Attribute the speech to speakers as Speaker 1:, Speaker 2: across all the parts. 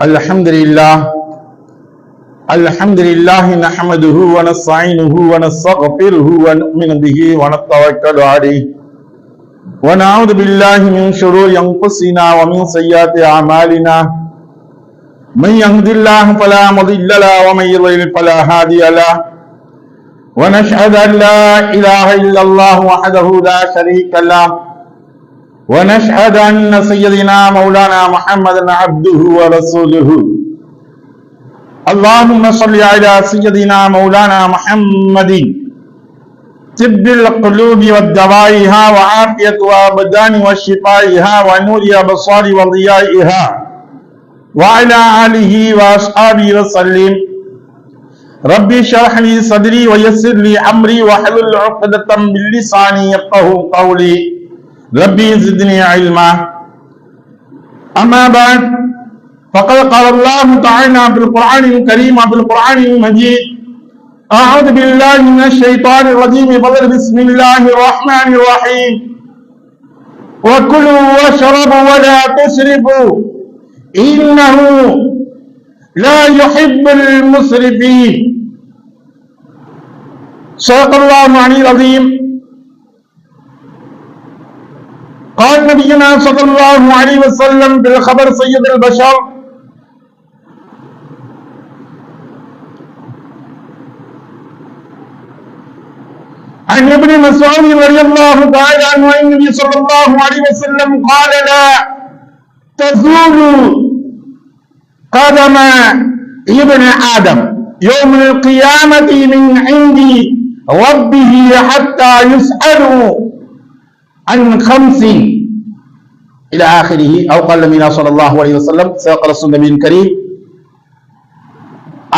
Speaker 1: الحمد لله نحمده ونستعينه ونستغفره ونؤمن به ونتوكل عليه ونعوذ بالله من شرور انفسنا ومن سيئات اعمالنا من يهد الله فلا مضل له ومن يضلل فلا هادي له ونشهد ان لا اله الا الله وحده لا شريك له ونشهد أن سيدنا مولانا محمد عبده ورسوله اللهم صل على سيدنا مولانا محمد طب القلوب والدوائها وعافية الأبدان وشفائها ونور الأبصار وضيائها وعلى آله وأصحابه وسلم ربي اشرح لي صدري ويسر لي أمري واحلل عقدة من لساني يفقهوا قولي ربي زدني علما. أما بعد فقد قال الله تعالى في القرآن الكريم وفي القرآن المجيد أعوذ بالله من الشيطان الرجيم بسم الله الرحمن الرحيم وكلوا واشربوا ولا تسرفوا إنه لا يحب المسرفين. صدق الله العلي العظيم. قال نبينا صلى الله عليه وسلم بالخبر سيد البشر عن ابن مسعود رضي الله تعالى عنه عن النبي صلى الله عليه وسلم قال لا تزول قدم ابن آدم يوم القيامة من عند ربه حتى يسألوا عن خمس إلى آخره أو قال النبي صلى الله عليه وسلم سبق رسول النبي الكريم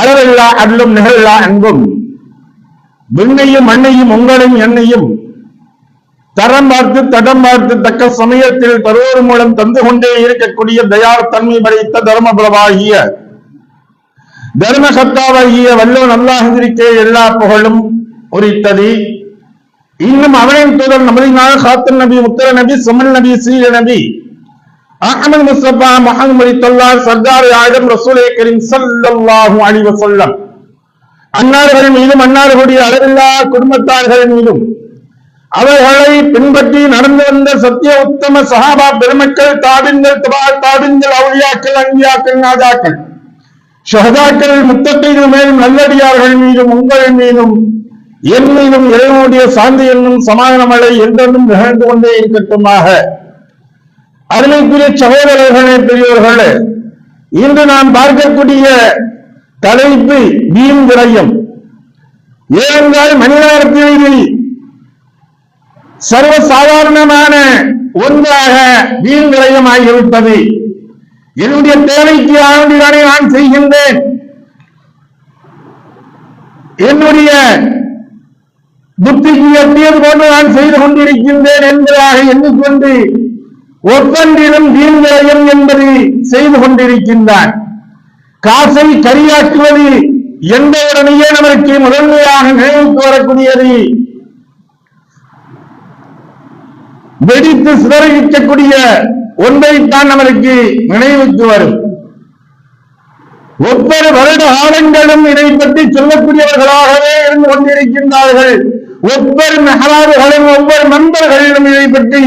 Speaker 1: அளவில்லா அருளும் நிகழா அன்பும் விண்ணையும் மண்ணையும் உங்களையும் என்னையும் தரம் பார்த்து தடம் பார்த்து தக்க சமயத்தில் தருவோர் மூலம் தந்து கொண்டே இருக்கக்கூடிய தயார் தன்மை படைத்த தர்மபுரமாகிய தர்மசத்தாவாகிய வல்லவன் அல்லாஹ்விற்கே எல்லா புகழும் உரித்தது. இன்னும் அவனின் தூதர் நமதினால காத்தன் நபி உத்தர நபி சுமல் நபி சீர நபி அஹ்மது முஸ்தபா முஹம்மது தொல்லார் சர்தார் ஆயிரம் ரசூலே கரீம் ஸல்லல்லாஹு அலைஹி வஸல்லம் அன்னார்கள் மீதும் அன்னார்களுடைய அளவில்லா குடும்பத்தார்கள் மீதும் அவர்களை பின்பற்றி நடந்து வந்த சத்திய உத்தம சஹாபா பெருமக்கள் தாபின்கள் தபா தாபின்கள் அவுலியாக்கள் அன்பியாக்கள் நாதாக்கள் ஷஹதாக்கள் முத்தகீன்கள் மேலும் நல்லடியார்கள் மீதும் உங்கள் மீதும் என் மீதும் இறைவனுடைய சாந்தி என்னும் சமாதானமலை என்றென்றும் நிகழ்ந்து கொண்டே இருக்கட்டுமாக. அருமைக்குரிய சகோதரர்களே பெரியவர்களே, இன்று நாம் பார்க்கக்கூடிய தலைப்பு வீண் விரயம். ஏனென்றால் மனிதத்தில் சர்வசாதாரணமான ஒன்றாக வீண் விரயமாகிவிட்டது. என்னுடைய தேவைக்கு ஆண்டிதானே நான் செய்கின்றேன், என்னுடைய புத்திக்கு எட்டியது போன்று நான் செய்து கொண்டிருக்கின்றேன் என்பதாக எண்ணிக்கொண்டு ஒவ்வொன்றிலும் வீண் விரயம் என்பது செய்து கொண்டிருக்கின்றான். காசை கரியாக்குவது எந்த உடனேயே நமக்கு முதன்மையாக நினைவுக்கு வரக்கூடியது. வெடித்து சிதறிக்கக்கூடிய ஒன்றைத்தான் நமக்கு நினைவுக்கு வரும். ஒவ்வொரு வருட காலங்களும் இதை பற்றி சொல்லக்கூடியவர்களாகவே இருந்து கொண்டிருக்கின்றார்கள். ஒவ்வொரு மெஹராபுகளும் ஒவ்வொரு நண்பர்களிலும் இதை பற்றி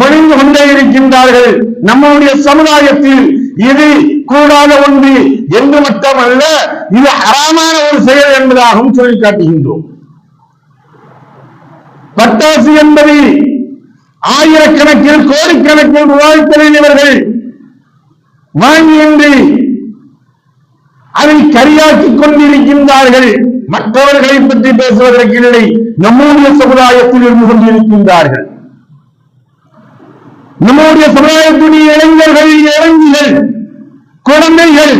Speaker 1: மொழிந்து கொண்டே இருக்கின்றார்கள். நம்முடைய சமுதாயத்தில் இது கூடாத ஒன்று என்று மட்டுமல்ல, இது ஹராமான ஒரு செயல் என்பதாகவும் சொல்லி காட்டுகின்றோம். பட்டாசு என்பது ஆயிரக்கணக்கில் கோடிக்கணக்கில் ரூபாய் தெரிந்தவர்கள் வாங்கி என்று அதை கரியாக்கிக் கொண்டிருக்கின்றார்கள். மற்றவர்களை பற்றி பேசுவதற்கு இல்லை, நம்முடைய சமுதாயத்தில் இருந்து கொண்டிருக்கின்றார்கள். நம்முடைய சமுதாயத்துடைய இளைஞர்கள், இளைஞர்கள், குழந்தைகள்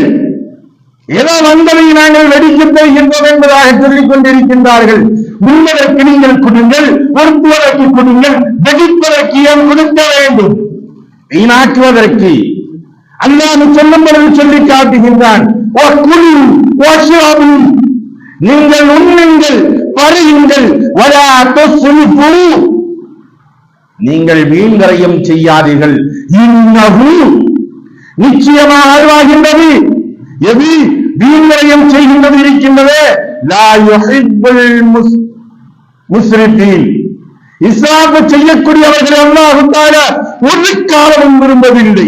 Speaker 1: ஏதோ வந்ததை நாங்கள் வெடிக்கப் போகின்றோம் என்பதாக சொல்லிக் கொண்டிருக்கின்றார்கள். உண்பதற்கு நீங்கள் கொடுங்கள், உறுப்புவதற்கு கொடுங்கள், வெடிப்பதற்கு ஏன் கொடுக்க வேண்டும்? வீணாக்குவதற்கு அல்லாஹ் சொல்லும் பொழுது சொல்லி காட்டுகின்றான். நீங்கள் உண்ணுங்கள், பருகுங்கள், நீங்கள் வீண்கரையும் செய்யாதீர்கள். நிச்சயமாக அழிவாகின்றது. எது வீண்விரயம் செய்கின்றது இருக்கின்றது. லா யுஹிப்புல் முஸ்ரிஃபீன், இஸ்ராஃப் செய்யக்கூடியவர்கள் அல்லாஹ் தஆலா ஒரு காலமும் விரும்பவில்லை.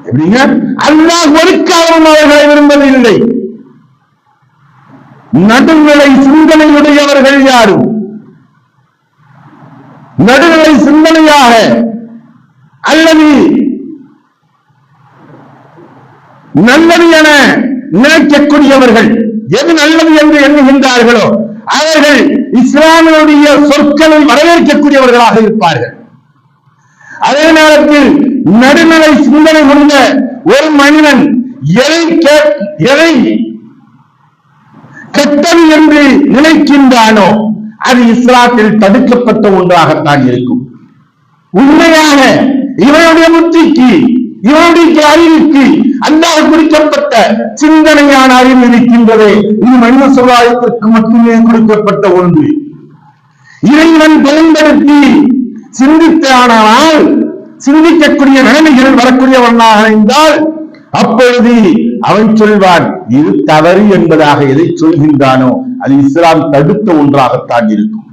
Speaker 1: எப்படிங்க? அல்லாஹ் ஒரு காலமும் அவர்களை விரும்பவில்லை. நடுநிலை சிந்தனையுடையவர்கள் யாரும் நடுநிலை சிந்தனையாக அல்லது நல்லது என நினைக்கக்கூடியவர்கள் எது நல்லது என்று எண்ணுகின்றார்களோ அவர்கள் இஸ்லாமியுடைய சொற்களை வரவேற்கக்கூடியவர்களாக இருப்பார்கள். அதே நேரத்தில் நடுநிலை சிந்தனை கொண்ட ஒரு மனிதன் எதை கெட்டது என்று நினைக்கின்றானோ அது இஸ்லாத்தில் தடுக்கப்பட்ட ஒன்றாகத்தான் இருக்கும். உண்மையாக இவனுடைய புத்திக்கு இவனுடைய அறிவுக்கு அல்லாஹ் குறிக்கப்பட்ட சிந்தனையான அறிவு இருக்கின்றதே, இது மனித சமுதாயத்திற்கு மட்டுமே கொடுக்கப்பட்ட ஒன்று. இறைவன் பயன்படுத்தி சிந்தித்தானால் சிந்திக்கக்கூடிய நிலைமைகள் வரக்கூடியவனாக இருந்தால் அப்பொழுது அவன் சொல்வான் இது தவறு என்பதாக எதை சொல்கின்றானோ அது இஸ்லாம் தடுத்த ஒன்றாகத்தான் இருக்கும்.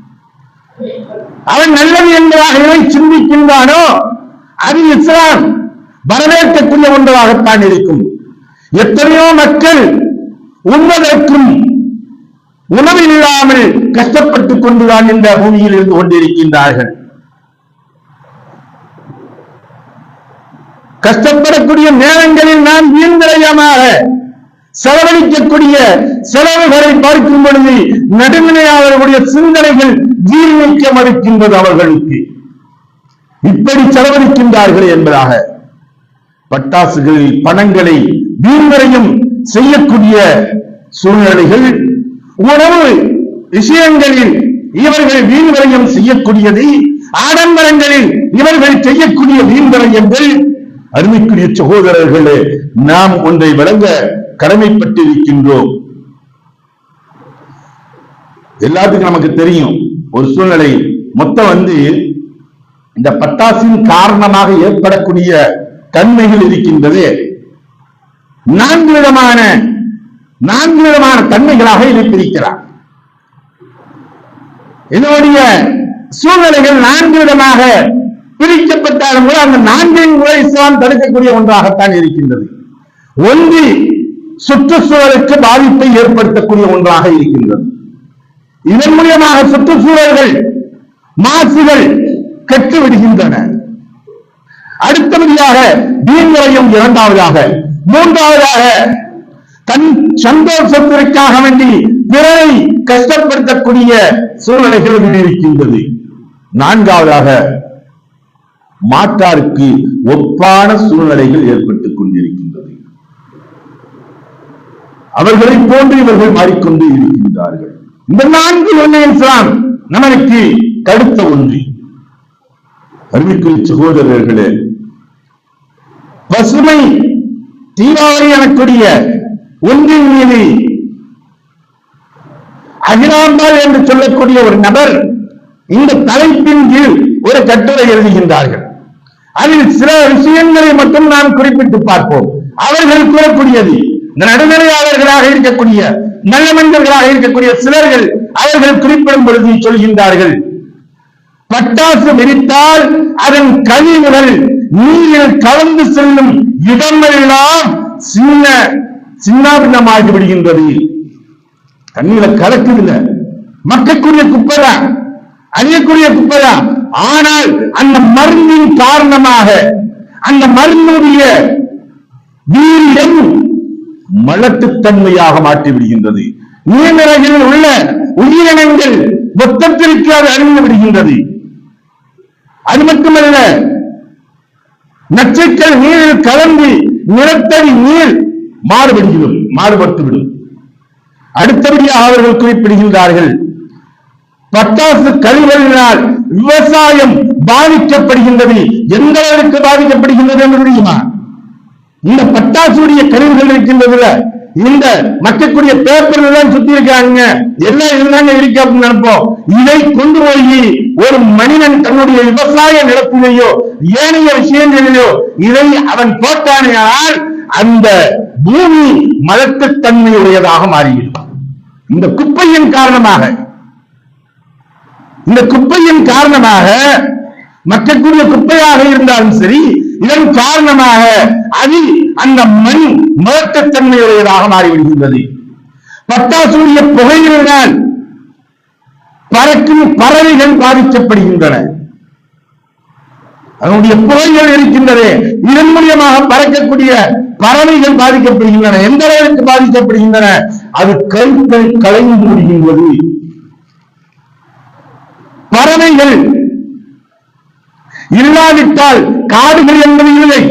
Speaker 1: அவன் நல்லது என்பதாக எதை சிந்திக்கின்றானோ அது இஸ்லாம் வரவேற்கக்கூடிய ஒன்றாகத்தான் இருக்கும். எத்தனையோ மக்கள் உண்பதற்கும் உணவு இல்லாமல் கஷ்டப்பட்டுக் கொண்டுதான் இந்த பூமியில் இருந்து கொண்டிருக்கின்றார்கள். கஷ்டப்படக்கூடிய நேரங்களில் நாம் வீண்விரயமாக செலவழிக்கக்கூடிய செலவுகளை பார்க்கும் பொழுது நடுநிலையாளர்களுடைய சிந்தனைகள் ஜீர்ணிக்க மறுக்கின்றது. அவர்களுக்கு இப்படி செலவழிக்கின்றார்கள் என்பதாக பட்டாசுகளில் பணங்களை வீண்விரயம் செய்யக்கூடிய சூழ்நிலைகள், உணவு விஷயங்களில் இவர்கள் வீண்விரயம் செய்யக்கூடியது, ஆடம்பரங்களில் இவர்கள் செய்யக்கூடிய வீண்விரயங்கள். அருமைக்குரிய சகோதரர்களே, நாம் ஒன்றை விளங்க கடமைப்பட்டிருக்கின்றோம். எல்லாத்துக்கும் நமக்கு தெரியும் ஒரு சூழ்நிலை மொத்தம் இந்த பட்டாசின் காரணமாக ஏற்படக்கூடிய தன்மைகள் இருக்கின்றது. நான்கு விதமான தன்மைகளாக இருப்பிருக்கிறார். இதனுடைய சூழ்நிலைகள் நான்கு விதமாக பிரிக்கப்பட்டாலும் கூட அந்த நான்கையும் கூட இஸ்லாம் தடுக்கக்கூடிய ஒன்றாகத்தான் இருக்கின்றது. ஒன்று சுற்றுச்சூழலுக்கு பாதிப்பை ஏற்படுத்தக்கூடிய ஒன்றாக இருக்கின்றது. இதன் மூலமாக சுற்றுச்சூழல்கள் மாசுகள் கெட்டு விடுகின்றன. அடுத்தபடியாக வீண்விரயம் இரண்டாவதாக, மூன்றாவதாக தன் சந்தோஷத்திற்காக வேண்டி பிறரை கஷ்டப்படுத்தக்கூடிய சூழ்நிலைகள் இருக்கின்றது. நான்காவதாக மாற்றாருக்கு ஒப்பான சூழ்நிலைகள் ஏற்பட்டுக் கொண்டிருக்கின்றது. அவர்களை போன்று இவர்கள் மாறிக்கொண்டு இருக்கின்றார்கள். இந்த நான்கு இஸ்லாம் நமக்கு தடுத்த ஒன்று. அருமைக்குரிய சகோதரர்களே, பசுமை தீபாவளி எனக்கூடிய ஒன்றின் மீது அகிலாம்பாள் என்று சொல்லக்கூடிய ஒரு நபர் இந்த தலைப்பின் கீழ் ஒரு கட்டுரை எழுதுகின்றார்கள். அதில் சில விஷயங்களை மட்டும் நாம் குறிப்பிட்டு பார்ப்போம். அவர்கள் கூறக்கூடியது இந்த நடுநிலையாளர்களாக இருக்கக்கூடிய நல்ல மனிதர்களாக இருக்கக்கூடிய சிலர்கள் அவர்கள் குறிப்பிடும் பொழுது சொல்கின்றார்கள், பட்டாசு வெடித்தால் அதன் கழிவுகள் நீரில் கலந்து செல்லும் இடமெல்லாம் சின்னாபின்னமாகி விடுகின்றது. தண்ணீரை கலக்குதுங்க, மக்கக்கூடிய குப்பைதான், அழியக்கூடிய குப்பைதான். ஆனால் அந்த மருந்தின் காரணமாக அந்த மருந்துடைய வீரியம் மலட்டுத்தன்மையாக மாற்றி விடுகின்றது. நீர்நிலைகளில் உள்ள உயிரினங்கள் மொத்தத்திற்கு அது அழிந்து விடுகின்றது. அது மட்டுமல்ல, நச்சுக்கள் நீரில் கலந்து நிலத்தடி நீர் மாறுபட்டுவிடும். அடுத்தபடியாக அவர்கள் குறிப்பிடுகின்றார்கள், பட்டாசு கழிவுகளினால் விவசாயம் பாதிக்கப்படுகின்றது. எந்த அளவுக்கு பாதிக்கப்படுகின்றது என்று தெரியுமா? இந்த பட்டாசுடைய கழிவுகள் இருக்கின்றதுல இந்த மக்களுடைய பேப்பர்ல தான் சுத்தி இருக்காங்க, எல்லாம் இருந்தாங்க இருக்கு அப்படின்னு நினைப்போம். இதை கொண்டு போய் ஒரு மனிதன் தன்னுடைய விவசாய நிலத்திலேயோ ஏனைய விஷயங்களிலோ இதை அவன் போட்டானால் அந்த பூமி மலட்டுத்தன்மையுடையதாக மாறிவிடும். இந்த குப்பையின் காரணமாக மக்களுடைய குப்பையாக இருந்தாலும் சரி, இதன் காரணமாக அதில் அந்த மண் மலட்டுத்தன்மையுடையதாக மாறிவிடுகின்றது. பட்டாசுடைய புகையினால் பறக்கும் பறவைகள் பாதிக்கப்படுகின்றன. அதனுடைய புகைகள் இருக்கின்றது, இதன் மூலியமாக பறக்கக்கூடிய பறவைகள் பாதிக்கப்படுகின்றன. எந்த அளவிற்கு பாதிக்கப்படுகின்றன? அது கருக்கள் கலைந்து விடுகின்றது. பறவைகள் இல்லாவிட்டால் காடுகள் என்பது இல்லை.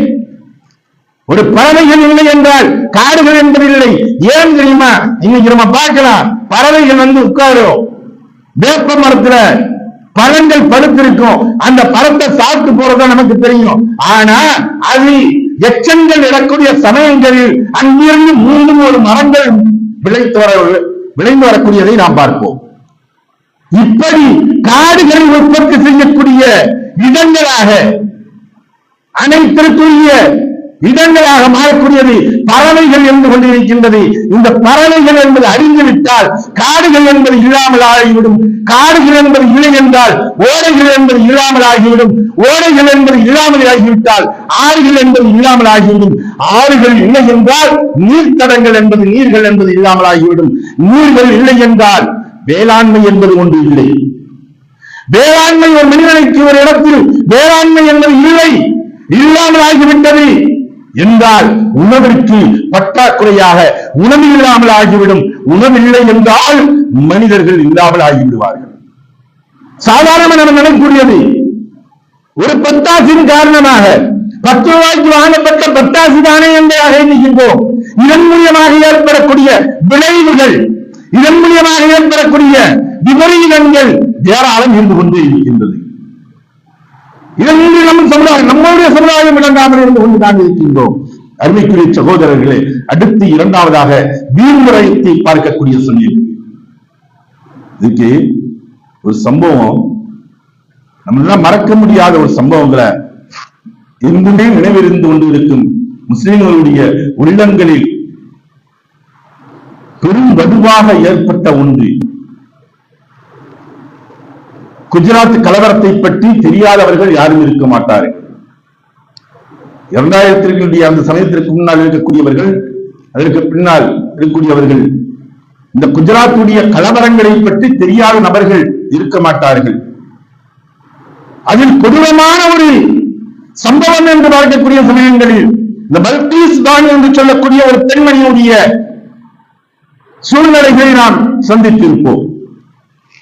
Speaker 1: ஒரு பறவைகள் இல்லை என்றால் காடுகள் என்பது இல்லை. ஏன் தெரியுமா? இன்னைக்கு நம்ம பார்க்கலாம், பறவைகள் உட்காரும், வேப்ப மரத்துல பழங்கள் பழுத்திருக்கும், அந்த பழத்தை சாப்பிட்டு போறதா நமக்கு தெரியும். ஆனா அது எச்சங்கள் இடக்கூடிய சமயங்களில் அங்கிருந்து மீண்டும் ஒரு மரங்கள் விளைந்து வரக்கூடியதை நாம் பார்ப்போம். இப்படி காடுகளை உற்பத்தி செய்யக்கூடிய இடங்களாக, அனைத்திற்குரிய இடங்களாக மாறக்கூடியது பறவைகள் என்று கொண்டிருக்கின்றது. இந்த பறவைகள் என்பது அழிந்துவிட்டால் காடுகள் என்பது இல்லாமல் ஆகிவிடும். காடுகள் என்பது இல்லை என்றால் ஓடைகள் என்பது இல்லாமல் ஆகிவிடும். ஓடைகள் என்பது இல்லாமல் ஆகிவிட்டால் ஆறுகள் என்பது இல்லாமல் ஆகிவிடும். ஆறுகள் இல்லை என்றால் நீர்த்தடங்கள் என்பது நீர்கள் என்பது இல்லாமல் ஆகிவிடும். நீர்கள் இல்லை என்றால் வேளாண்மை என்பது ஒன்று இல்லை. வேளாண்மை ஒரு மனிதனுக்கு ஒரு இடத்தில் வேளாண்மை என்பது இல்லை, இல்லாமல் ஆகிவிட்டது என்றால் உணவிற்கு பற்றாக்குறையாக உணவு இல்லாமல் ஆகிவிடும். உணவில்லை என்றால் மனிதர்கள் இல்லாமல் ஆகிவிடுவார்கள். சாதாரண நம்ம நினைக்கக்கூடியது ஒரு பட்டாசின் காரணமாக 10 ரூபாய்க்கு வாங்கப்பட்ட பட்டாசு தானே என்பதாக எண்ணுகின்றோம். இதன் மூலியமாக ஏற்படக்கூடிய விளைவுகள், இதன் மூலியமாக ஏற்படக்கூடிய விபரீதங்கள் ஏராளம் இருந்து கொண்டே இருக்கின்றது. இதன் நம்முடைய சமுதாயம் விளங்காமல் இருந்து கொண்டுதான் இருக்கின்றோம். அருமைக்குரிய சகோதரர்களே, அடுத்து இரண்டாவதாக வீண்முறையத்தை பார்க்கக்கூடிய சமயம். இதுக்கு ஒரு சம்பவம், நம்ம மறக்க முடியாத ஒரு சம்பவங்களை எங்குமே நினைவிருந்து கொண்டு இருக்கும் முஸ்லிம்களுடைய உள்ளங்களில் பெரும் வடுவாக ஏற்பட்ட ஒன்று. குஜராத் கலவரத்தை பற்றி தெரியாதவர்கள் யாரும் இருக்க மாட்டார்கள். 2000 அந்த சமயத்திற்கு முன்னால் இருக்கக்கூடியவர்கள், அதற்கு பின்னால் இருக்கக்கூடியவர்கள் இந்த குஜராத்துடைய கலவரங்களை பற்றி தெரியாத நபர்கள் இருக்க மாட்டார்கள். அதில் கொடூரமான ஒரு சம்பவம் என்று பார்க்கக்கூடிய சமயங்களில் இந்த பல்கீஸ் பானு என்று சொல்லக்கூடிய ஒரு பெண்மணியுடைய சூழ்நிலைகளை நாம் சந்தித்திருப்போம்.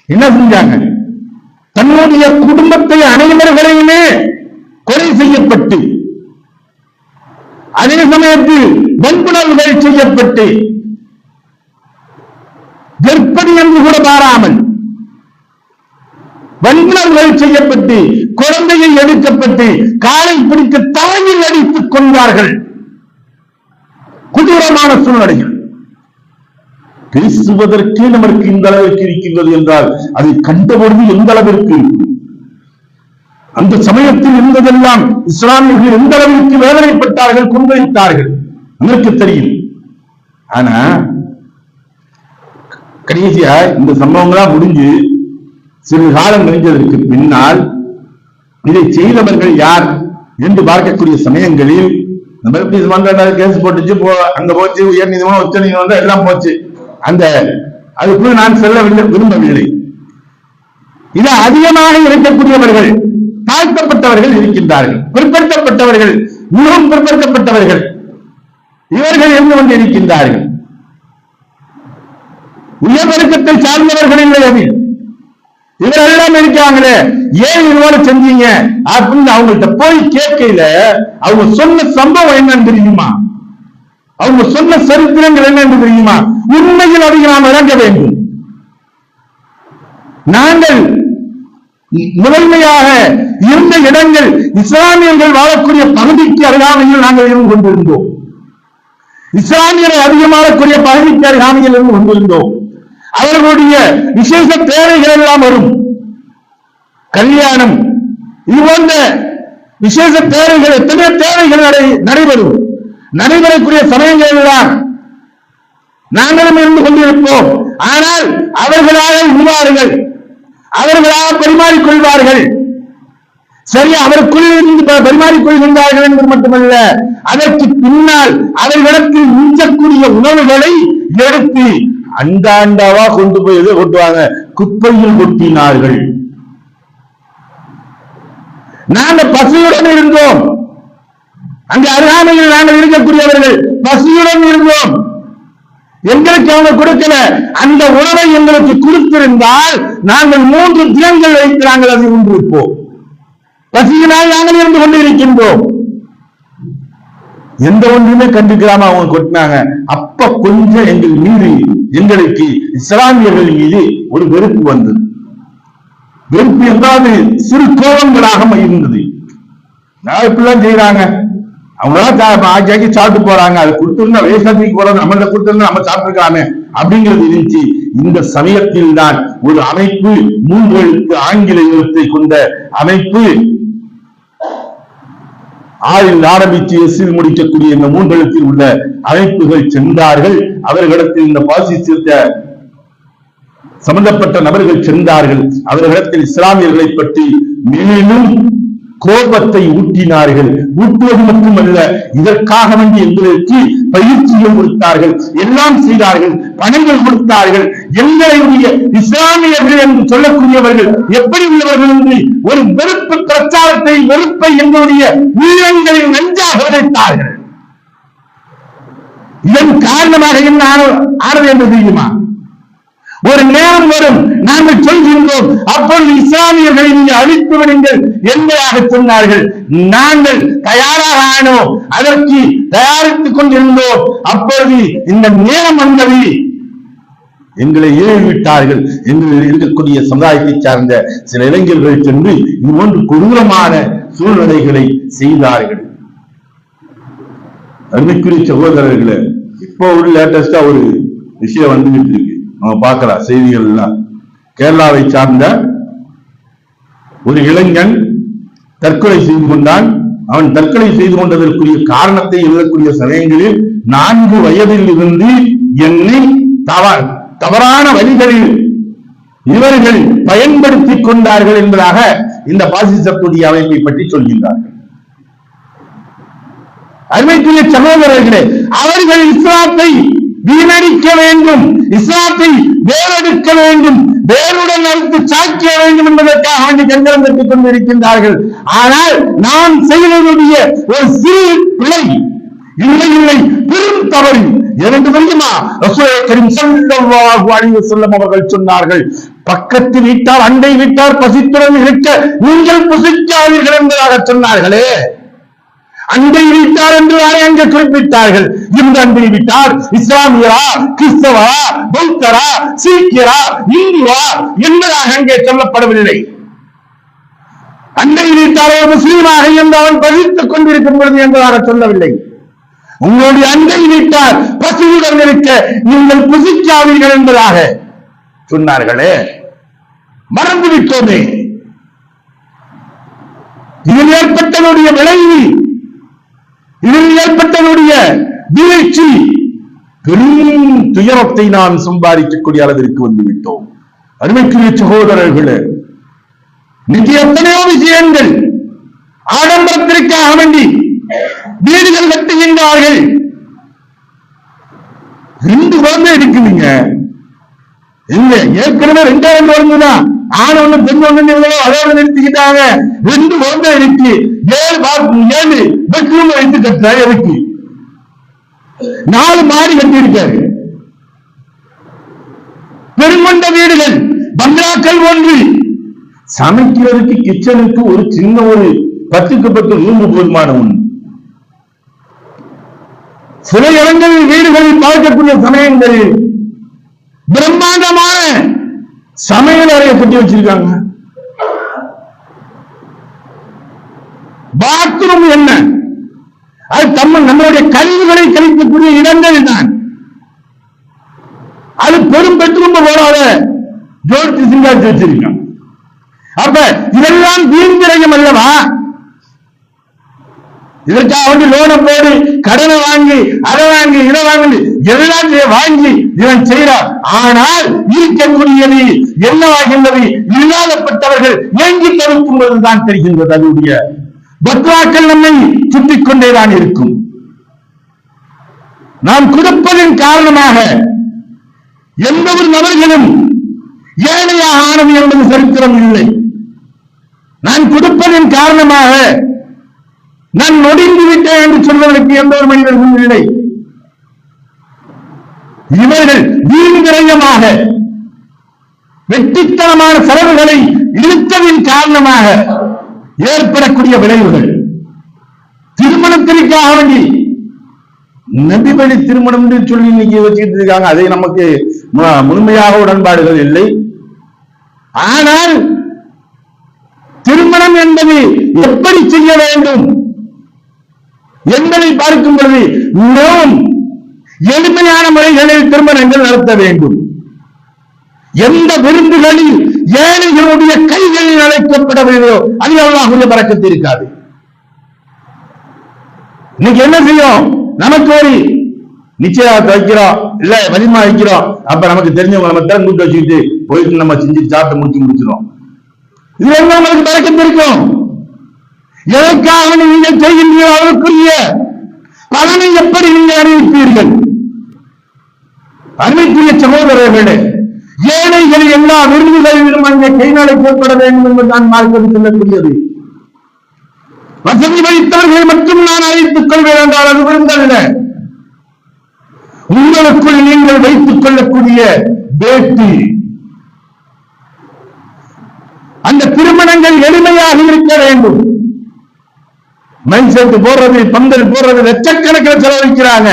Speaker 1: என்ன செஞ்சாங்க? தன்னுடைய குடும்பத்தை அனைவர்களையுமே கொலை செய்யப்பட்டு, அதே சமயத்தில் வன்புணர்வுகள் செய்யப்பட்டு, கர்ப்பிணி என்று கூட பாராமல் வன்புணர்வுகள் செய்யப்பட்டு, குழந்தையை எடுக்கப்பட்டு காலை பிடித்து தலையில் அடித்துக் கொண்டார்கள். கொடூரமான சூழ்நிலைகள். பேசுவதற்கே நமக்கு இந்த அளவிற்கு இருக்கின்றது என்றால் அதை கண்டபொழுது எந்த அளவிற்கு இருக்கும். அந்த சமயத்தில் இருந்ததெல்லாம் இஸ்லாமியர்கள் எந்த அளவிற்கு வேதனைப்பட்டார்கள், கொந்தளித்தார்கள் நமக்கு தெரியும். ஆனா கடைசியா இந்த சம்பவங்களா முடிஞ்சு சிறு காலம் கழிந்ததற்கு பின்னால் இதை செய்தவர்கள் யார் என்று பார்க்கக்கூடிய சமயங்களில் கேஸ் போட்டுச்சு, அங்க போச்சு, உயர் நீதிமன்றம், உச்ச நீதிமன்றம் எல்லாம் போச்சு. அதுக்குள்ள நான் செல்ல விரும்பவில்லை. இது அதிகமாக இருக்கக்கூடியவர்கள், தாழ்த்தப்பட்டவர்கள் இருக்கின்றார்கள், பிற்படுத்தப்பட்டவர்கள், மிகவும் பிற்படுத்தப்பட்டவர்கள், இவர்கள் இருந்து கொண்டு இருக்கின்றார்கள். உயர்வர்க்கத்தை சார்ந்தவர்கள் இல்லை. அதில் இவரெல்லாம் இருக்காங்களே, ஏன் இதுவோட செஞ்சீங்க அப்படின்னு அவங்கள்ட்ட போய் கேட்கல. அவங்க சொன்ன சம்பவம் என்னன்னு தெரியுமா? அவங்க சொன்ன சரித்திரங்கள் என்ன என்று தெரியுமா? உண்மையில் அதை நாம் இறங்க வேண்டும். நாங்கள் முதன்மையாக இருந்த இடங்கள் இஸ்லாமியர்கள் வாழக்கூடிய பகுதிக்கு அருகாமையில் நாங்கள் இருந்து கொண்டிருந்தோம். இஸ்லாமியர்கள் அதிகமாகக்கூடிய பகுதிக்கு அருகாமையில் இருந்து கொண்டிருந்தோம். அவர்களுடைய விசேஷ தேவைகள் எல்லாம் வரும். கல்யாணம், இது போன்ற விசேஷ தேவைகள், எத்தனையோ தேவைகள் நடைபெறும். நடைபெறக்கூடிய சமயங்களில் தான் நாங்களும் இருந்து கொண்டிருப்போம். ஆனால் அவர்களாக உருவார்கள், அவர்களாக பரிமாறிக்கொள்வார்கள். சரி, அவருக்குள் இருந்து பரிமாறிக்கொள்கின்றார்கள் என்பது மட்டுமல்ல, அதற்கு பின்னால் அவர்களிடத்தில் மிஞ்சக்கூடிய உணவுகளை எடுத்து அண்டாண்டாவா கொண்டு போய் எதை கொட்டுவாங்க, குப்பையில் கொட்டினார்கள். நாங்கள் பசியுடன் இருந்தோம், அங்கு அருகாமையில் நாங்கள் இருக்கக்கூடியவர்கள் பசியுடன் இருந்தோம். எங்களுக்கு அவங்க கொடுக்கல. அந்த உணவை எங்களுக்கு கொடுத்திருந்தால் நாங்கள் 3 தினங்கள் வைத்து நாங்கள் அதை உண்டிருப்போம். பசியினால் நாங்கள் இருந்து கொண்டு இருக்கின்றோம். எந்த ஒன்றுமே கண்டுக்காம அவங்க கொட்டினாங்க. அப்ப கொஞ்சம் எங்கள் மீது, எங்களுக்கு இஸ்லாமியர்கள் மீது ஒரு வெறுப்பு வந்தது. வெறுப்பு என்றால் சிறு கோபங்களாக இருந்தது. நான் இப்படிலாம் செய்யறாங்க, அவங்களாம் ஆக்கி சாப்பிட்டு போறாங்க, அது கொடுத்திருந்தா வேஸ்டாத்திக்கு போறாங்க, நம்மள கொடுத்திருந்தா நம்ம சாப்பிட்டுருக்காமே அப்படிங்கிறது இருந்துச்சு. இந்த சமயத்தில் தான் ஒரு அமைப்பு, 3 எழுத்து ஆங்கில எழுத்தை கொண்ட அமைப்பு, ஆறில் ஆரம்பித்து எஸ்ஸில் முடிக்கக்கூடிய இந்த 3 எழுத்தில் உள்ள அமைப்புகள் சென்றார்கள். அவர்களிடத்தில் இந்த பாசிச சம்பந்தப்பட்ட நபர்கள் சென்றார்கள். அவர்களிடத்தில் இஸ்லாமியர்களை பற்றி மேலும் கோபத்தை ஊட்டினார்கள். ஊட்டுவது மட்டுமல்ல, இதற்காக வேண்டி எங்களுக்கு பயிற்சியும் கொடுத்தார்கள், எல்லாம் செய்தார்கள், பணங்கள் கொடுத்தார்கள். எங்களுடைய இஸ்லாமியர்கள் என்று சொல்லக்கூடியவர்கள் எப்படி உள்ளவர்கள் என்று ஒரு வெறுப்பு பிரச்சாரத்தை, வெறுப்பை எங்களுடைய உள்ளங்களில் நஞ்சாக விதைத்தார்கள். இதன் காரணமாக என்ன ஆனது என்று தெரியுமா? ஒரு நேரம் வரும், நாங்கள் சொல்கின்றோம், அப்பொழுது இஸ்லாமியர்களை நீங்கள் அழித்து விடுங்கள் என்பதாக சொன்னார்கள். நாங்கள் தயாராக ஆனோம், அதற்கு தயாரித்துக் கொண்டிருந்தோம். அப்பொழுது இந்த நேரம் வந்தது, எங்களை ஏறிவிட்டார்கள். எங்கள் இருக்கக்கூடிய சமுதாயத்தை சார்ந்த சில இளைஞர்கள் சென்று இது போன்று கொடூரமான சூழ்நிலைகளை செய்தார்கள். அருமைக்குரிய சகோதரர்களே, இப்போ ஒரு லேட்டஸ்டா ஒரு விஷயம் வந்துகிட்டு இருக்கு, நம்ம பார்க்கலாம் செய்திகள் எல்லாம். கேரளாவை சார்ந்த ஒரு இளைஞன் தற்கொலை செய்து கொண்டான். அவன் தற்கொலை செய்து கொண்டதற்குரிய காரணத்தை எழுதக்கூடிய சமயங்களில் 4 வயதில் இருந்து என்னை தவறான வழிகளில் இவர்கள் பயன்படுத்திக் கொண்டார்கள் என்பதாக இந்த பாசிசக்கூடிய அமைப்பை பற்றி சொல்கின்றார்கள். அருமைக்குரிய சகோதரர்களே, அவர்கள் இஸ்லாத்தை வீணடிக்க வேண்டும், இஸ்லாத்தை வேறெடுக்க வேண்டும், வேறுடன் அறுத்து சாய்க்க வேண்டும் என்பதற்காக வேண்டி கங்கரம் கட்டிக் கொண்டிருக்கின்றார்கள். ஆனால் நாம் செய்வதற்குரிய ஒரு சிறு பிழை, இல்லை பெரும் தவறு எனக்கு தெரியுமா? ரசூலுல்லாஹி கரீம் ஸல்லல்லாஹு அலைஹி வஸல்லம் அவர்கள் சொன்னார்கள், பக்கத்து வீட்டார், அண்டை வீட்டார் பசித்துடன் இருக்க நீங்கள் புசிக்காதீர்கள் என்பதாக சொன்னார்களே. அண்டை வீட்டார் என்று அங்கே குறிப்பிட்டார்கள். இந்த அண்டை வீட்டார் இஸ்லாமியரா, கிறிஸ்தவரா, பௌத்தரா, சீக்கியரா, இந்துவா என்பதாக அங்கே சொல்லப்படவில்லை. அண்டை வீட்டாரோ முஸ்லீமாக என்று அவன் பகிர்த்துக் கொண்டிருக்கும் பொழுது என்பதாக சொல்லவில்லை. உங்களுடைய அண்டை வீட்டார் பசியுடன் இருக்க நீங்கள் புசிக்காதீர்கள் என்பதாக சொன்னார்களே. மறந்துவிட்டோமே. இதில் ஏற்பட்டனுடைய விளைவு, இதில் ஏற்பட்டனுடைய வீழ்ச்சி, பெரும் துயரத்தை நாம் சம்பாதிக்கக்கூடிய அளவிற்கு வந்துவிட்டோம். அருமைக்குரிய சகோதரர்களே, இன்னைக்கு எத்தனையோ விஷயங்கள் ஆடம்பரத்திற்காக வேண்டி வீடுகள் கட்டுகின்றார்கள். 2 குழந்தை இருக்குதுங்க, இல்ல ஏற்கனவே 2 குழந்தைதான், ஆண் ஒண்ணு பெண் ஒண்ணு அதோட நிறுத்திக்கிட்டாங்க. 2 குழந்தை இருக்கு, 7 பெட்ரூம் வைத்து கட்டுறாரு. எதுக்கு? 4 மாடி கட்டி இருக்காரு. பெருங்கொண்ட வீடுகள், பங்களாக்கள் ஒன்று, சமைக்கிறதுக்கு கிச்சனுக்கு ஒரு சின்ன ஒரு 10க்கு 10 ரூம் போதுமான ஒன்று. சில இடங்களில் வீடுகளில் பார்க்கக்கூடிய சமயங்களில் பிரம்மாண்டமான சமையல் அறையை கட்டி வச்சிருக்காங்க. பாத்ரூம் என்ன? அது நம்மளுடைய கழிவுகளை கழிக்கக்கூடிய இடங்கள் தான். அது பெரும் பெட்ரூம் போடாத ஜோடிச்சு சிங்காச்சு வச்சிருக்காங்க. அப்ப இதெல்லாம் வீண் விரயம் அல்லவா? இதற்காக வந்து லோனை போடு, கடனை வாங்கி, அதை வாங்கி, இதை வாங்கி, எல்லாத்தையும் வாங்கி இவன் செய்கிறார். ஆனால் இருக்கக்கூடியது என்னவாகின்றது? இல்லாதப்பட்டவர்கள் ஏங்கி தவிர்க்கும் போதுதான் தெரிகின்றது. அதனுடைய பத்வாக்கள் நம்மை சுற்றிக் கொண்டேதான் இருக்கும். நாம் கொடுப்பதன் காரணமாக எந்த ஒரு நபர்களும் ஏழையாக ஆனது என்பது சரித்திரம் இல்லை. நான் கொடுப்பதன் காரணமாக நான் நொடிந்து விட்டேன் என்று சொல்வதற்கு எந்த ஒரு மனிதர்களும் இல்லை. இவர்கள் வீண் விரயமாக வெற்றித்தனமான செலவுகளை இழுத்ததின் காரணமாக ஏற்படக்கூடிய விளைவுகள். திருமணத்திற்காக வேண்டி நபி வழி திருமணம் என்று சொல்லி இன்னைக்கு வச்சுக்கிட்டு இருக்காங்க. அதை நமக்கு முழுமையாக உடன்பாடுகள் இல்லை. ஆனால் திருமணம் என்பது எப்படி செய்ய வேண்டும் என்பதை பார்க்கும் பொழுது மிகவும் எளிமையான முறைகளில் திருமணங்கள் நடத்த வேண்டும். எந்த விருந்துகளில் ஏழைகளுடைய கைகளில் அழைக்கப்படவில்லையோ அதில் அல்லாஹ்வுடைய பரக்கத்து இருக்காது. இன்னைக்கு என்ன செய்யும்? நமக்கு ஒரு நிச்சயத்தை வைக்கிறோம், இல்ல வலிமா வைக்கிறோம், அப்ப நமக்கு தெரிஞ்சவங்க நம்ம திறன் கூட்டு வச்சுக்கிட்டு போயிட்டு நம்ம செஞ்சு சாப்பிட்டு முடிச்சிடும். இது என்ன நமக்கு பரக்கத்து இருக்கும்? எதற்காக நீங்கள் செய்கின்றீர்கள் அவருக்குரிய பலனை எப்படி நீங்கள் அறிவிப்பீர்கள்? அன்னைக்குரிய சகோதரர்களே, ஏழைகள் எல்லா விருதுகளிலும் அங்கே கைநடைக்கப்பட வேண்டும் என்று நான் மார்க்கம் சொல்லக்கூடியது. வசதி வைத்தவர்கள் மட்டும் நான் அழைத்துக் கொள்வேன் என்றால் அது விருந்தல்ல. உங்களுக்குள் நீங்கள் வைத்துக் கொள்ளக்கூடிய பேட்டி, அந்த திருமணங்கள் எளிமையாக இருக்க வேண்டும். மைசெட்டு போடுறது, பந்தல் போடுறது, லட்சக்கணக்கில் செலவழிக்கிறாங்க.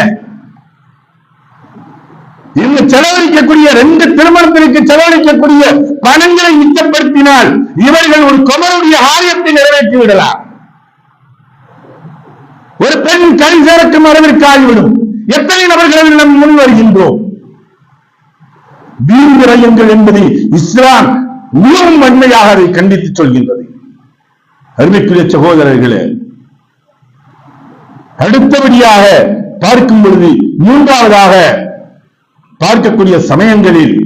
Speaker 1: இவங்க செலவழிக்கக்கூடிய 2 திருமணத்திற்கு செலவழிக்கக்கூடிய பணங்களை மிச்சப்படுத்தினால் இவர்கள் ஒரு குமருடைய ஆரியத்தை நிறைவேற்றி விடலாம். ஒரு பெண் கை சேர்க்கும் அளவிற்கு ஆகிவிடும். எத்தனை நபர்கள் நாம் முன் வருகின்றோம்? வீண் விரயங்கள் என்பதை இஸ்லாம் மிகவும் வன்மையாக அதை கண்டித்து சொல்கின்றது. அருமைக்குரிய சகோதரர்களே, அடுத்தபடியாக பார்க்கும் பொழுது 3ஆவதாக பார்க்கக்கூடிய சமயங்களில்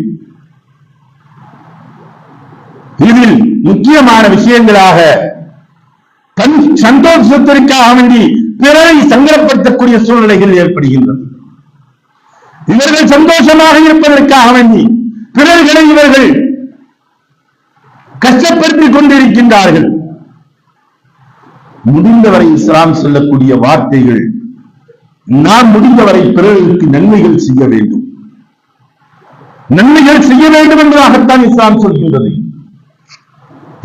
Speaker 1: இதில் முக்கியமான விஷயங்களாக தன் சந்தோஷத்திற்காக வேண்டி பிறரை சங்கடப்படுத்தக்கூடிய சூழ்நிலைகள் ஏற்படுகின்றது. இவர்கள் சந்தோஷமாக இருப்பதற்காக வேண்டி பிறர்களை இவர்கள் கஷ்டப்படுத்திக் கொண்டிருக்கின்றார்கள். முடிந்தவரை இஸ்லாம் சொல்லக்கூடிய வார்த்தைகள், நாம் முடிந்தவரை பிறருக்கு நன்மைகள் செய்ய வேண்டும், நன்மைகள் செய்ய வேண்டும் என்பதாகத்தான் இஸ்லாம் சொல்கின்றது.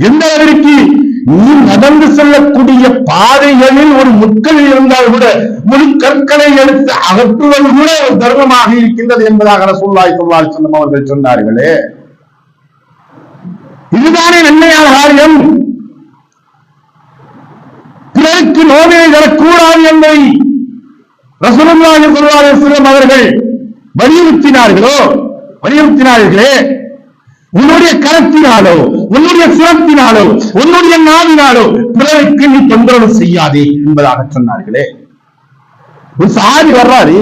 Speaker 1: எந்த அளவிற்கு நீ நடந்து செல்லக்கூடிய பாதைகளில் ஒரு முட்கள் இருந்தால் கூட முழு கற்களை எடுத்து அகற்றுவது கூட ஒரு தர்மமாக இருக்கின்றது என்பதாக ரசூலுல்லாஹி ஸல்லல்லாஹு அலைஹி வஸல்லம் அவர்கள் சொன்னார்களே. இதுதானே நன்மையான காரியம். பிறருக்கு நோவினை தரக்கூடாது என்பதை ரசூலுல்லாஹி ஸல்லல்லாஹு அலைஹி வஸல்லம் அவர்கள் வலியுறுத்தினார்களே. உன்னுடைய கரத்தினாலோ, உன்னுடைய சிரத்தினாலோ, உன்னுடைய நாவினாலோ பிறருக்கு நீ தொந்தரவு செய்யாதே என்பதாக சொன்னார்களே. ஒரு சஹாபி வர்றாரு,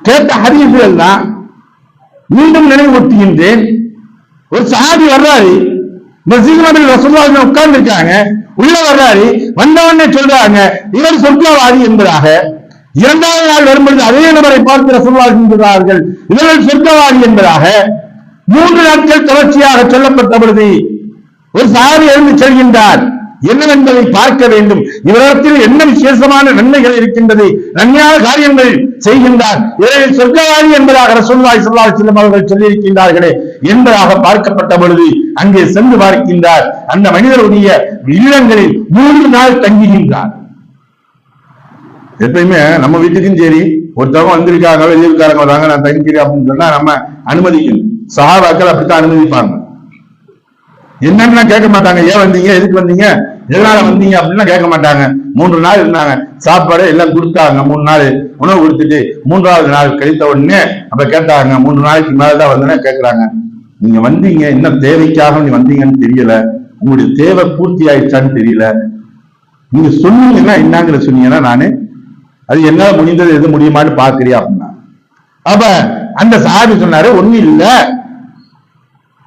Speaker 1: கேட்ட ஹதீஸ்கள் தான் மீண்டும் நினைவூட்டுகின்றேன். ஒரு சஹாபி வர்றாரு, மஸ்ஜித் ரசூலுல்லாஹி உட்கார்ந்து இருக்காங்க, உள்ள வர்றாரு, வந்தவொடனே சொல்றாங்க இவர் சொர்க்கவாதி என்பதாக. 2வது நாள் வரும்பொழுது அதே நபரை பார்த்து ரசூலுல்லாஹி சொல்கிறார்கள் இவர்கள் சொர்க்கவாதி என்பதாக. 3 நாட்கள் தொடர்ச்சியாக சொல்லப்பட்ட பொழுது ஒரு சஹாபி எழுந்து செல்கின்றார். என்னவென்பதை பார்க்க வேண்டும், இவரிடத்தில் என்ன விசேஷமான நன்மைகள் இருக்கின்றது, நன்மையான காரியங்கள் செய்கின்றார், இவர்கள் சொர்க்கவாதி என்பதாக ரசூலுல்லாஹி ஸல்லல்லாஹு அலைஹி வஸல்லம் அவர்கள் சொல்லியிருக்கின்றார்களே என்பதாக பார்க்கப்பட்ட பொழுது அங்கே சென்று பார்க்கின்றார். அந்த மனிதருடைய இல்லங்களில் 3 நாள் தங்குகின்றார். எப்பயுமே நம்ம வீட்டுக்கும் சரி, ஒருத்தவங்க வந்திருக்காங்க, வெளியூர்காரங்க வராங்க, நான் தங்கிக்கிறேன் அப்படின்னு சொன்னா நம்ம அனுமதிக்கணும். சஹாபாக்கள் அப்படித்தான் அனுமதிப்பாங்க. என்னன்னு கேட்க மாட்டாங்க. ஏன் வந்தீங்க, எதுக்கு வந்தீங்க, எதனால வந்தீங்க அப்படின்னா கேட்க மாட்டாங்க. 3 நாள் இருந்தாங்க, சாப்பாடு எல்லாம் கொடுத்தாங்க. 3 நாள் உணவு கொடுத்துட்டு 3வது நாள் கழித்த உடனே அப்ப கேட்டாங்க, 3 நாளைக்கு மேலதான் வந்தேன்னு கேட்கிறாங்க. நீங்க வந்தீங்க, என்ன தேவைக்காக நீ வந்தீங்கன்னு தெரியல, உங்களுடைய தேவை பூர்த்தி ஆயிடுச்சான்னு தெரியல, நீங்க சொன்னீங்கன்னா என்னங்கிற சொன்னீங்கன்னா நானு அது என்ன முடிந்தது எது முடியுமான்னு பாக்குறியா அப்படின்னா, அப்ப அந்த சஹாபி சொன்னாரு, ஒண்ணு இல்ல,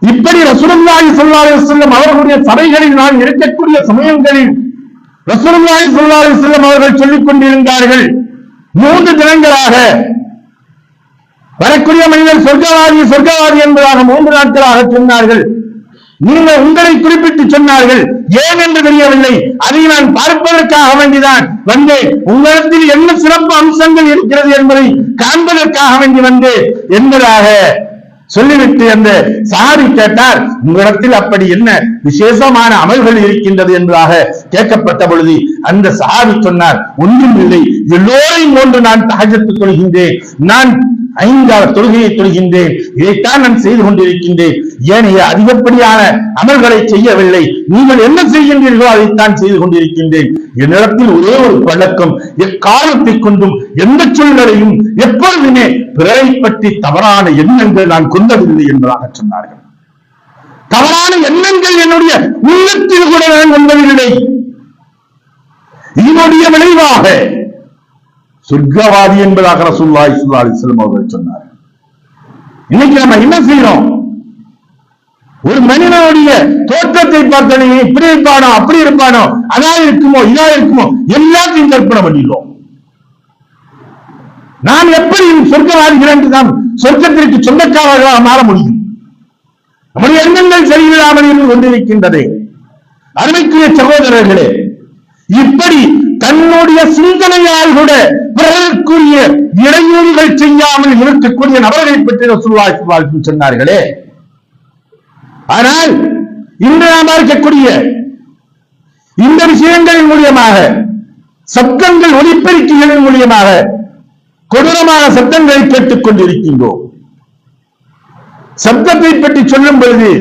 Speaker 1: இப்படி ரசூலுல்லாஹி ஸல்லல்லாஹு அலைஹி வஸல்லம் அவர்களுடைய சபைகளில் நான் இருக்கக்கூடிய சமயங்களில் ரசூலுல்லாஹி ஸல்லல்லாஹு அலைஹி வஸல்லம் அவர்கள் சொல்லிக் கொண்டிருந்தார்கள், 3 தினங்களாக வரக்கூடிய மனிதர் சொர்க்கவாதி என்பதாக 3 நாட்களாக சொன்னார்கள். நீங்கள் உங்களை குறிப்பிட்டு சொன்னார்கள், ஏன் என்று தெரியவில்லை, அதை நான் பார்ப்பதற்காக வேண்டிதான் வந்தேன், உங்களிடத்தில் என்ன சிறப்பு அம்சங்கள் இருக்கிறது என்பதை காண்பதற்காக வேண்டி வந்தேன் என்பதாக சொல்லிவிட்டு அந்த சஹாபி கேட்டார், உங்களிடத்தில் அப்படி என்ன விசேஷமான அமல்கள் இருக்கின்றது என்பதாக கேட்கப்பட்ட பொழுது அந்த சஹாபி சொன்னார், ஒன்றும் இல்லை, எல்லோரையும் போன்று நான் தஹஜ்ஜத் தொழுகின்றேன், நான் 5 தொழுகையை தொழுகின்றேன், இதைத்தான் நான் செய்து கொண்டிருக்கின்றேன், ஏனைய அதிகப்படியான அமல்களை செய்யவில்லை, நீங்கள் என்ன செய்கின்றீர்களோ அதைத்தான் செய்து கொண்டிருக்கின்றேன், என்னிடத்தில் ஒரே ஒரு பழக்கம், எக்காலத்தை கொண்டும் எந்த சூழ்நிலையும் எப்பொழுதுமே பிறரை பற்றி தவறான எண்ணங்கள் நான் கொண்டதில்லை என்பதாக சொன்னார்கள். தவறான எண்ணங்கள் என்னுடைய உள்ளத்தில் கூட நான் கொண்டதில்லை. இதனுடைய விளைவாக சொர்க்கவாதி என்பதாக ரசூலுல்லாஹி ஸல்லல்லாஹு அலைஹி வஸல்லம் அவர்கள் சொன்னார்கள். இன்னைக்கு நம்ம என்ன செய்யறோம், ஒரு மனிதனுடைய தோற்றத்தை பார்த்தனே, இப்படி இருப்பானோ அப்படி இருப்பானோ, அதா இருக்குமோ இதா இருக்குமோ எல்லாத்தையும் கற்பனை பண்ணிடுவோம். நாம் எப்படி சொர்க்கவாதிகள் என்று நாம் சொர்க்கத்திற்கு சொந்தக்காரர்களாக மாற முடியும்? நம்முடைய எண்ணங்கள் சரியில்லாமல் இருந்து கொண்டிருக்கின்றது. அருமைக்குரிய சகோதரர்களே, இப்படி தன்னுடைய சிந்தனையால் கூட பிறருக்குரிய இடையூறுகள் செய்யாமல் இருக்கக்கூடிய நபர்களை பற்றி ரசூலுல்லாஹி ஸல்லல்லாஹு அலைஹி வஸல்லம் சொன்னார்களே. ஆனால் இன்று நாம் பார்க்கக்கூடிய இந்த விஷயங்களின் மூலியமாக, சப்தங்கள் ஒலிபெருக்கிகளின் மூலியமாக கொடூரமான சப்தங்களை கேட்டுக் கொண்டிருக்கின்றோம். சப்தத்தை பற்றி சொல்லும் பொழுது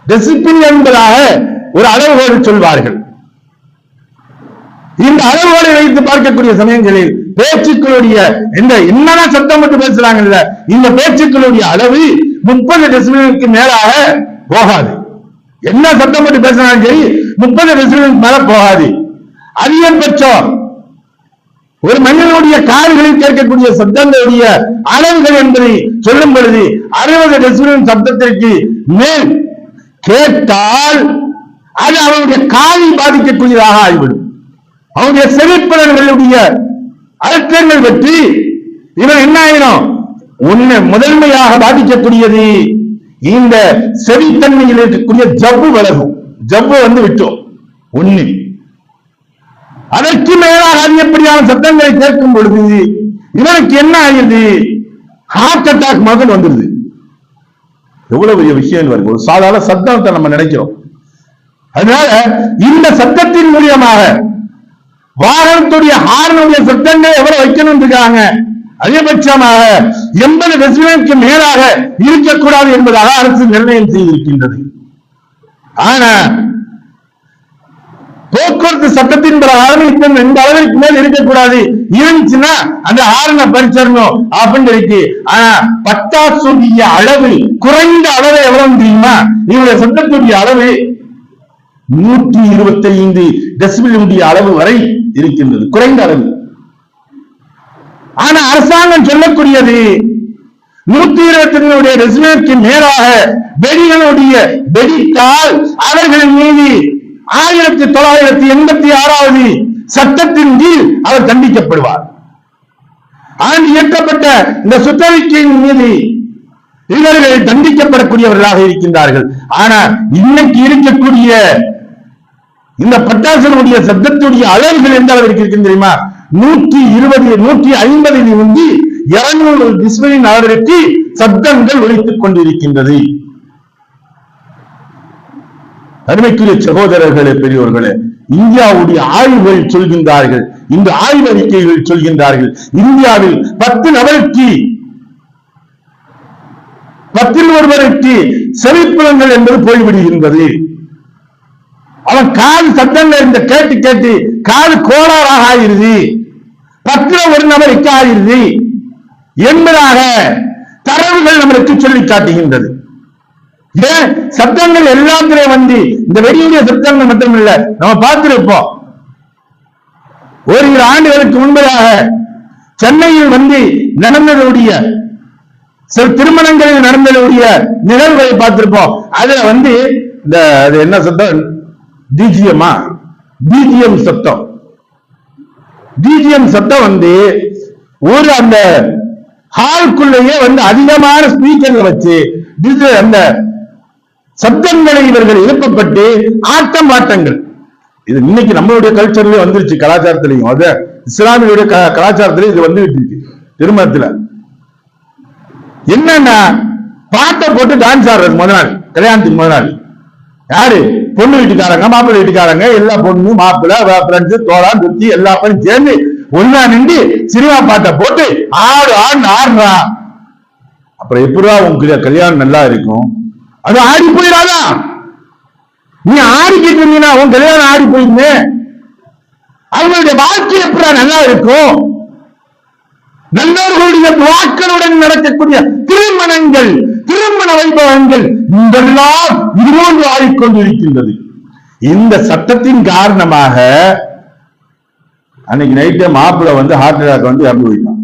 Speaker 1: டெசிபிள் என்பதாக ஒரு அளவுகோடு சொல்வார்கள். இந்த அளவுகளை வைத்து பார்க்கக்கூடிய சமயங்களில் பேச்சுக்களுடைய இந்த என்னென்ன சத்தம் மட்டும் பேசுறாங்கல்ல, இந்த பேச்சுக்களுடைய அளவு 30 டெசிபிளுக்கு மேலாக போகாது. என்ன சத்தம் மட்டும் பேசினாலும் சரி 30 டெசிபிளுக்கு மேல போகாது. அதிகபட்சம் ஒரு மனிதனுடைய காதுகளில் கேட்கக்கூடிய சப்தங்களுடைய அளவுகள் என்பதை சொல்லும் பொழுது 60 டெசிபிள் சப்தத்திற்கு மேல் கேட்டால் அது அவருடைய காதை பாதிக்கக்கூடியதாக ஆகிவிடும். அவருடைய செவிப்புலன்களுடைய அழுத்தங்கள் பற்றி இவன் என்ன ஆயிரும், ஒண்ணு முதன்மையாக பாதிக்கக்கூடியது இந்த செவித்தன்மையில் இருக்கக்கூடிய ஜவ்வு விலகும். ஜவ்வு விட்டோம் ஒண்ணு. அதற்கு மேலாக அதிகப்படியான சத்தங்களை கேட்கும் பொழுது இவனுக்கு என்ன ஆகுது, ஹார்ட் அட்டாக் மகன் வந்துருது. எவ்வளவு பெரிய விஷயம் வருது. ஒரு சாதாரண சத்தத்தை நம்ம நினைக்கிறோம். அதனால இந்த சத்தத்தின் மூலியமாக வாகனத்துடைய ஹார்னுடைய சத்தங்கள் எவ்வளவு வைக்கணும் இருக்காங்க, அதிகபட்சமாக 80 டெசிபிளுக்கு மேலாக இருக்கக்கூடாது என்பதாக அரசு நிர்ணயம் செய்திருக்கின்றது. ஆனா போக்குவரத்து சட்டத்தின் பிரகாரம் இந்த அளவிற்கு மேல் இருக்கக்கூடாது, இருந்துச்சுன்னா அந்த ஹார்னை பறிச்சிடணும் அப்படின்னு இருக்கு. ஆனா பட்டாசுடைய அளவு குறைந்த அளவு எவ்வளவு தெரியுமா, இவருடைய சத்தத்துடைய அளவு 125 டெசிபிளுடைய அளவு வரை இருக்கின்றது, குறைந்த அளவு. ஆனா அரசாங்கம் சொல்லக்கூடியது 125 டெசிபிளுக்கு மேலாக வெடிகளுடைய வெடித்தால் அவர்களின் மீது 1986 சட்டத்தின் கீழ் அவர் தண்டிக்கப்படுவார். ஆண்டு இயற்றப்பட்ட இந்த சுற்றறிக்கையின் மீது இவர்கள் தண்டிக்கப்படக்கூடியவர்களாக இருக்கின்றார்கள். ஆனா இன்னைக்கு இருக்கக்கூடிய இந்த பட்டாசுடைய சப்தத்துடைய அளவுகள் எந்த அளவிற்கு இருக்கு தெரியுமா, 120 150 200 டெசிபிளின் அளவிற்கு சப்தங்கள் ஒலித்துக் கொண்டிருக்கின்றது. அருமைக்குரிய சகோதரர்களே, பெரியோர்களே, இந்தியாவுடைய ஆய்வுகள் சொல்கின்றார்கள், இந்த ஆய்வறிக்கைகள் சொல்கின்றார்கள், இந்தியாவில் 10 நபருக்கு 10 ஒருவருக்கு செவிப்புலன்கள் என்பது போய்விடுகின்றது. அவன் காது சத்தங்கள் இந்த கேட்டு கேட்டு காது கோளாறாக ஆகிறது, 10 ஒரு நபருக்கு ஆகிறது என்பதாக தரவுகள் நம்மளுக்கு சொல்லி காட்டுகின்றது. ஏன் சத்தங்கள் எல்லாத்திலையும் வந்து இந்த வெடியுடைய சத்தங்கள் மட்டுமில்ல, நம்ம பார்த்திருப்போம். ஓரிரு ஆண்டுகளுக்கு முன்பதாக சென்னையில் வந்து நடந்ததுடைய சில திருமணங்களில் நடந்ததுடைய நிகழ்வை பார்த்திருப்போம். அதுல வந்து இந்த அது என்ன சத்தம், பிஜிஎம் சத்தம். பிஜிஎம் சத்தம் வந்து ஒரு அந்த ஹால்குள்ளேயே வந்து அதிகமான ஸ்பீக்கர்கள் வச்சு அந்த சப்தங்களை இவர்கள் எழுப்பப்பட்டு ஆட்டம் பாட்டங்கள். இது இன்னைக்கு நம்மளுடைய கல்ச்சர்லயே வந்துருச்சு, கலாச்சாரத்திலையும். அது இஸ்லாமியுடைய கலாச்சாரத்திலையும் இது வந்து விட்டுருக்கு. திருமணத்துல என்னன்னா பாட்டை போட்டு டான்ஸ் ஆடுறது முதல் நாள், கல்யாணத்துக்கு முதல் நாள். யாரு? பொண்ணு வீட்டுக்காரங்க, மாப்பிள்ளை வீட்டுக்காரங்க, எல்லா பொண்ணு மாப்பிள்ளை ஃப்ரெண்ட்ஸ் தோழா குத்தி எல்லா பேரும் சேர்ந்து ஒன்னா நின்று சினிமா பாட்டை போட்டு ஆடுறா. அப்புறம் எப்படா உங்க கல்யாணம் நல்லா இருக்கும்? அது ஆடி போயிடாதா? நீ ஆடிக்கிட்டு இருந்தீங்கன்னா உன் கல்யாணம் ஆடி போயிருந்தே, அவங்களுடைய வாழ்க்கை எப்படா நல்லா இருக்கும்? நல்லவர்களுடைய வாக்களுடன் நடக்கக்கூடிய திருமணங்கள், திருமண வைபவங்கள் இதெல்லாம் இதுபோன்று ஆடிக்கொண்டிருக்கின்றது. இந்த சட்டத்தின் காரணமாக அன்னைக்கு நைட்டே மாப்பிள்ளை வந்து ஹார்ட் அட்டாக் வந்து இறந்து போயிட்டான்.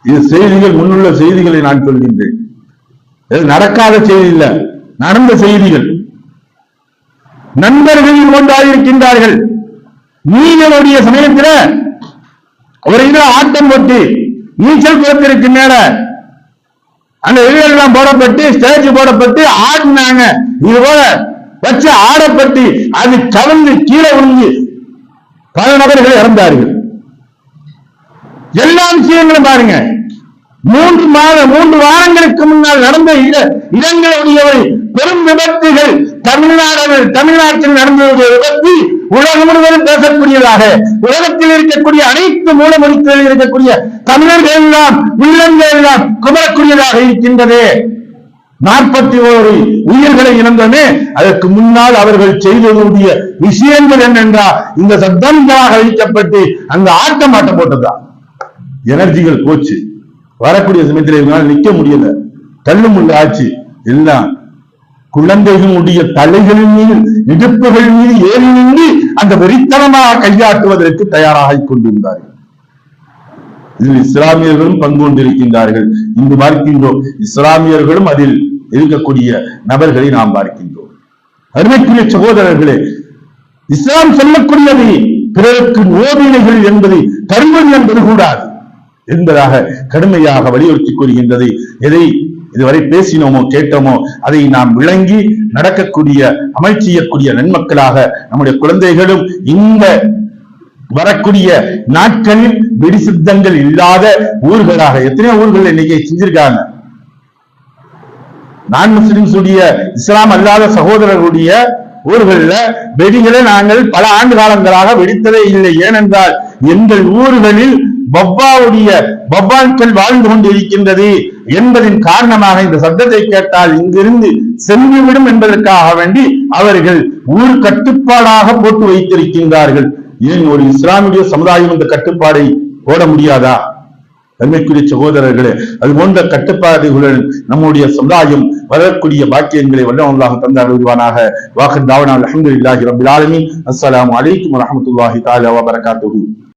Speaker 1: இது செய்திகள், முன்னுள்ள செய்திகளை நான் சொல்கின்றேன். நடக்காத செய்தி இல்ல, நடந்த செய்திகள். நண்பர்கள் கொண்டாடிருக்கின்றார்கள். நீங்களுடைய சமயத்தில் ஒரு இதில் ஆட்டம் போட்டு நீச்சல் குளத்திற்கு மேல அந்த எல்லாம் போடப்பட்டு ஸ்டேஜ் போடப்பட்டு ஆடினாங்க. இது போல வச்சு ஆடப்பட்டு அது கலந்து கீழே விழுந்து பல நபர்கள் இறந்தார்கள். எல்லா விஷயங்களும் பாருங்க. 3 வாரங்களுக்கு முன்னால் நடந்த இடங்களுடைய பெரும் விபத்துகள், தமிழ்நாட்டில் நடந்த விபத்து உலகம் முழுவதும் பேசக்கூடியதாக, உலகத்தில் இருக்கக்கூடிய அனைத்து மூலமொழிகளில் இருக்கக்கூடிய தமிழர்கள் எல்லாம் உள்ளங்கள் எல்லாம் குமரக்கூடியதாக இருக்கின்றது. 41 உயிர்களை இழந்தமே. அதற்கு முன்னால் அவர்கள் செய்ததுடைய விஷயங்கள் என்னென்றால் இந்த சத்தங்களாக அழிக்கப்பட்டு அந்த ஆட்டம் போட்டதா. எனர்ஜிகள் போச்சு. வரக்கூடிய சமயத்தில் இவங்களால் நிக்க முடியல, தள்ளுமுள்ள ஆச்சு. எல்லாம் குழந்தைகளுடைய தலைகளின் மீது, இடுப்புகள் மீது ஏறி நின்று அந்த வெறித்தனமாக கையாட்டுவதற்கு தயாராக கொண்டிருந்தார்கள். இதில் இஸ்லாமியர்களும் பங்கு கொண்டிருக்கின்றார்கள். இன்று பார்க்கின்றோம், இஸ்லாமியர்களும் அதில் இருக்கக்கூடிய நபர்களை நாம் பார்க்கின்றோம். அருமைக்குரிய சகோதரர்களே, இஸ்லாம் சொல்லக்கூடியது பிறருக்கு நோவினைகள் என்பதை தருவது என்பது கூடாது என்பதாக கடுமையாக வலியுறுத்தி கூறுகின்றது. எதை இதுவரை பேசினோமோ கேட்டோமோ அதை நாம் விளங்கி நடக்கக்கூடிய அமல் செய்யக்கூடிய நன்மக்களாக நம்முடைய குழந்தைகளும் இந்த வரக்கூடிய நாட்களில் வெடி சித்தங்கள் இல்லாத ஊர்களாக, எத்தனையோ ஊர்கள் இன்னைக்கு செஞ்சிருக்காங்க. நான் முஸ்லிம்ஸ் உடைய, இஸ்லாம் அல்லாத சகோதரர்களுடைய ஊர்களில் வெடிகளை நாங்கள் பல ஆண்டு காலங்களாக வெடித்ததே இல்லை. ஏனென்றால் எங்கள் ஊர்களில் பவ்வாக்கள் வாழ்ந்து கொண்டிருக்கின்றது என்பதின் காரணமாக இந்த சத்தத்தை கேட்டால் இங்கிருந்து சென்றுவிடும் என்பதற்காக வேண்டி அவர்கள் ஊர் கட்டுப்பாடாக போட்டு வைத்திருக்கின்றார்கள். ஏன் ஒரு இஸ்லாமிய சமுதாயம் இந்த கட்டுப்பாடை போட முடியாதா? தன்மைக்குரிய சகோதரர்களே, அது போன்ற கட்டுப்பாடுகளுடன் நம்முடைய சமுதாயம் வரக்கூடிய பாக்கியங்களை வல்லல்லாஹ் தந்தார் உருவானாக. வாஹிர் தாவனா அல்ஹம்துலில்லாஹி ரப்பில் ஆலமீன். அஸ்ஸலாமு அலைக்கும் வரஹ்மத்துல்லாஹி தஆலா வபரகாத்துஹு.